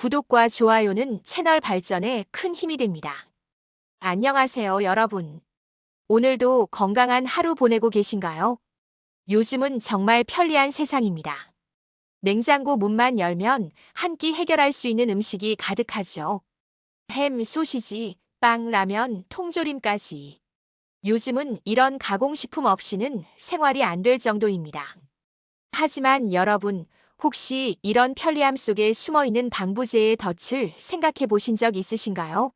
구독과 좋아요는 채널 발전에 큰 힘이 됩니다. 안녕하세요, 여러분. 오늘도 건강한 하루 보내고 계신가요? 요즘은 정말 편리한 세상입니다. 냉장고 문만 열면 한 끼 해결할 수 있는 음식이 가득하죠. 햄, 소시지, 빵, 라면, 통조림까지. 요즘은 이런 가공식품 없이는 생활이 안 될 정도입니다. 하지만 여러분, 혹시 이런 편리함 속에 숨어 있는 방부제의 덫을 생각해 보신 적 있으신가요?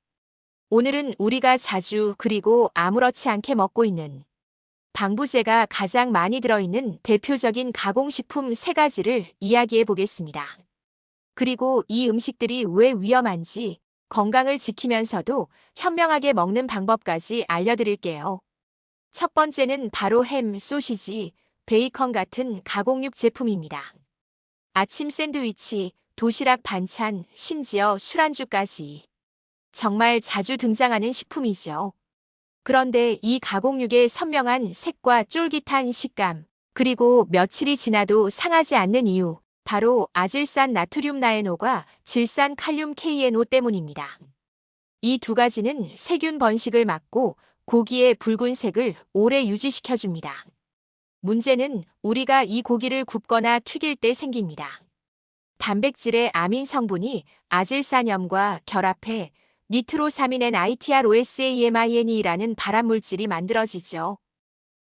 오늘은 우리가 자주 그리고 아무렇지 않게 먹고 있는 방부제가 가장 많이 들어있는 대표적인 가공식품 세 가지를 이야기해 보겠습니다. 그리고 이 음식들이 왜 위험한지 건강을 지키면서도 현명하게 먹는 방법까지 알려드릴게요. 첫 번째는 바로 햄, 소시지, 베이컨 같은 가공육 제품입니다. 아침 샌드위치, 도시락 반찬, 심지어 술안주까지. 정말 자주 등장하는 식품이죠. 그런데 이 가공육의 선명한 색과 쫄깃한 식감, 그리고 며칠이 지나도 상하지 않는 이유, 바로 아질산 나트륨 나에노과 질산 칼륨 KNO 때문입니다. 이 두 가지는 세균 번식을 막고 고기의 붉은색을 오래 유지시켜줍니다. 문제는 우리가 이 고기를 굽거나 튀길 때 생깁니다. 단백질의 아민 성분이 아질산염과 결합해 니트로사민엔 ITROSAMINE라는 발암물질이 만들어지죠.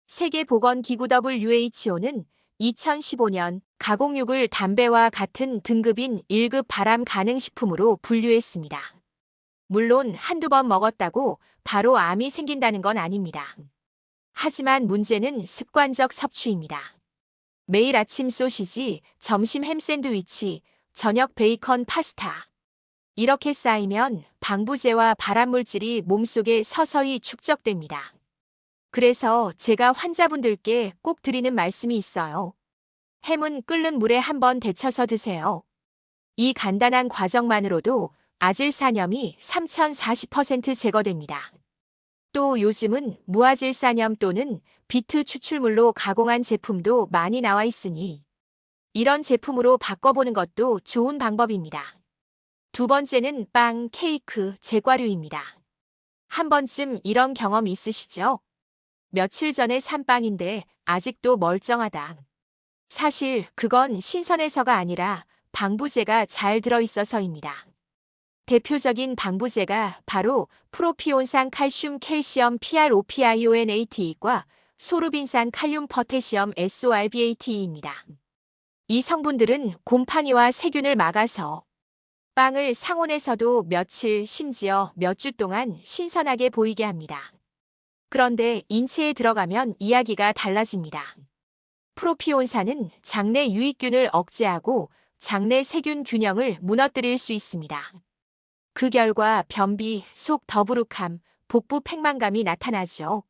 세계보건기구 WHO는 2015년 가공육을 담배와 같은 등급인 1급 발암 가능 식품으로 분류했습니다. 물론 한두 번 먹었다고 바로 암이 생긴다는 건 아닙니다. 하지만 문제는 습관적 섭취입니다. 매일 아침 소시지, 점심 햄 샌드위치, 저녁 베이컨 파스타. 이렇게 쌓이면 방부제와 발암물질이 몸속에 서서히 축적됩니다. 그래서 제가 환자분들께 꼭 드리는 말씀이 있어요. 햄은 끓는 물에 한번 데쳐서 드세요. 이 간단한 과정만으로도 아질산염이 3040% 제거됩니다. 또 요즘은 무아질산염 또는 비트 추출물로 가공한 제품도 많이 나와 있으니 이런 제품으로 바꿔보는 것도 좋은 방법입니다. 두 번째는 빵, 케이크, 제과류입니다. 한 번쯤 이런 경험 있으시죠? 며칠 전에 산 빵인데 아직도 멀쩡하다. 사실 그건 신선해서가 아니라 방부제가 잘 들어있어서입니다. 대표적인 방부제가 바로 프로피온산 칼슘 캘시엄 PROPIONAT과 소르빈산 칼륨 포테시엄 SORBATE입니다. 이 성분들은 곰팡이와 세균을 막아서 빵을 상온에서도 며칠, 심지어 몇 주 동안 신선하게 보이게 합니다. 그런데 인체에 들어가면 이야기가 달라집니다. 프로피온산은 장내 유익균을 억제하고 장내 세균 균형을 무너뜨릴 수 있습니다. 그 결과 변비, 속 더부룩함, 복부 팽만감이 나타나죠.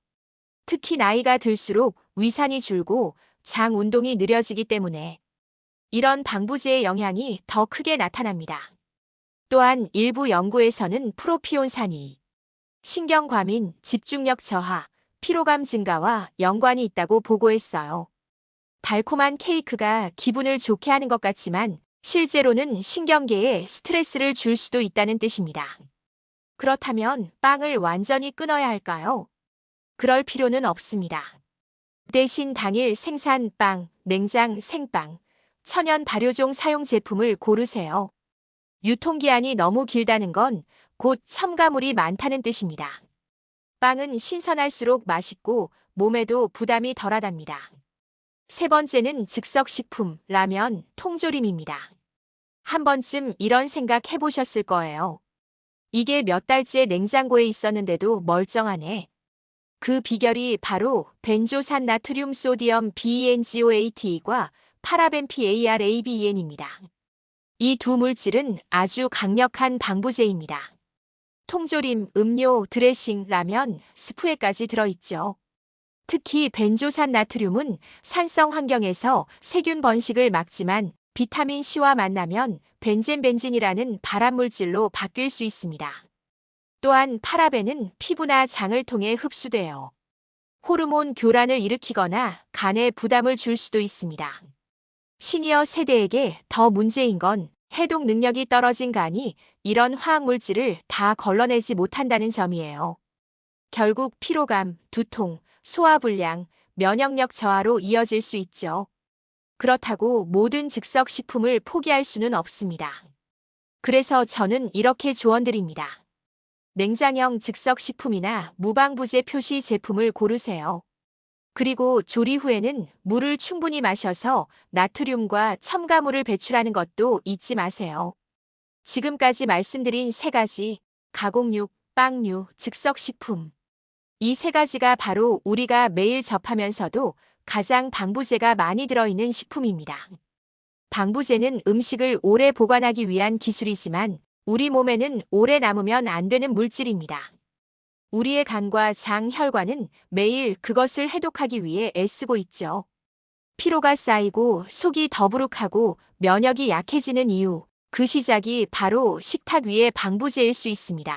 특히 나이가 들수록 위산이 줄고 장 운동이 느려지기 때문에 이런 방부제의 영향이 더 크게 나타납니다. 또한 일부 연구에서는 프로피온산이 신경과민, 집중력 저하, 피로감 증가와 연관이 있다고 보고했어요. 달콤한 케이크가 기분을 좋게 하는 것 같지만 실제로는 신경계에 스트레스를 줄 수도 있다는 뜻입니다. 그렇다면 빵을 완전히 끊어야 할까요? 그럴 필요는 없습니다. 대신 당일 생산 빵, 냉장 생빵, 천연 발효종 사용 제품을 고르세요. 유통기한이 너무 길다는 건 곧 첨가물이 많다는 뜻입니다. 빵은 신선할수록 맛있고 몸에도 부담이 덜하답니다. 세 번째는 즉석식품, 라면, 통조림입니다. 한 번쯤 이런 생각 해보셨을 거예요. 이게 몇 달째 냉장고에 있었는데도 멀쩡하네. 그 비결이 바로 벤조산 나트륨 소디엄 BENGOAT과 파라벤 PARABEN입니다. 이 두 물질은 아주 강력한 방부제입니다. 통조림, 음료, 드레싱, 라면, 스프에까지 들어있죠. 특히 벤조산 나트륨은 산성 환경에서 세균 번식을 막지만 비타민 C와 만나면 벤젠벤진이라는 발암물질로 바뀔 수 있습니다. 또한 파라벤은 피부나 장을 통해 흡수되어 호르몬 교란을 일으키거나 간에 부담을 줄 수도 있습니다. 시니어 세대에게 더 문제인 건 해독 능력이 떨어진 간이 이런 화학물질을 다 걸러내지 못한다는 점이에요. 결국 피로감, 두통, 소화불량, 면역력 저하로 이어질 수 있죠. 그렇다고 모든 즉석 식품을 포기할 수는 없습니다. 그래서 저는 이렇게 조언드립니다. 냉장형 즉석 식품이나 무방부제 표시 제품을 고르세요. 그리고 조리 후에는 물을 충분히 마셔서 나트륨과 첨가물을 배출하는 것도 잊지 마세요. 지금까지 말씀드린 세 가지, 가공육, 빵류, 즉석식품. 이 세 가지가 바로 우리가 매일 접하면서도 가장 방부제가 많이 들어있는 식품입니다. 방부제는 음식을 오래 보관하기 위한 기술이지만 우리 몸에는 오래 남으면 안 되는 물질입니다. 우리의 간과 장, 혈관은 매일 그것을 해독하기 위해 애쓰고 있죠. 피로가 쌓이고 속이 더부룩하고 면역이 약해지는 이유, 그 시작이 바로 식탁 위의 방부제일 수 있습니다.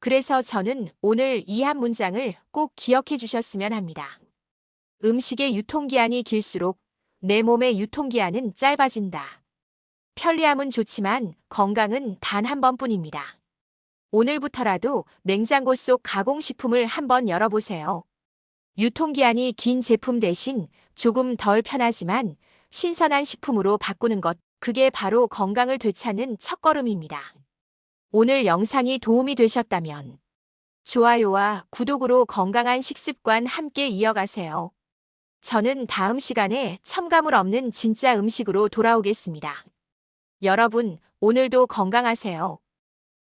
그래서 저는 오늘 이 한 문장을 꼭 기억해 주셨으면 합니다. 음식의 유통기한이 길수록 내 몸의 유통기한은 짧아진다. 편리함은 좋지만 건강은 단 한 번뿐입니다. 오늘부터라도 냉장고 속 가공식품을 한번 열어보세요. 유통기한이 긴 제품 대신 조금 덜 편하지만 신선한 식품으로 바꾸는 것, 그게 바로 건강을 되찾는 첫걸음입니다. 오늘 영상이 도움이 되셨다면 좋아요와 구독으로 건강한 식습관 함께 이어가세요. 저는 다음 시간에 첨가물 없는 진짜 음식으로 돌아오겠습니다. 여러분, 오늘도 건강하세요.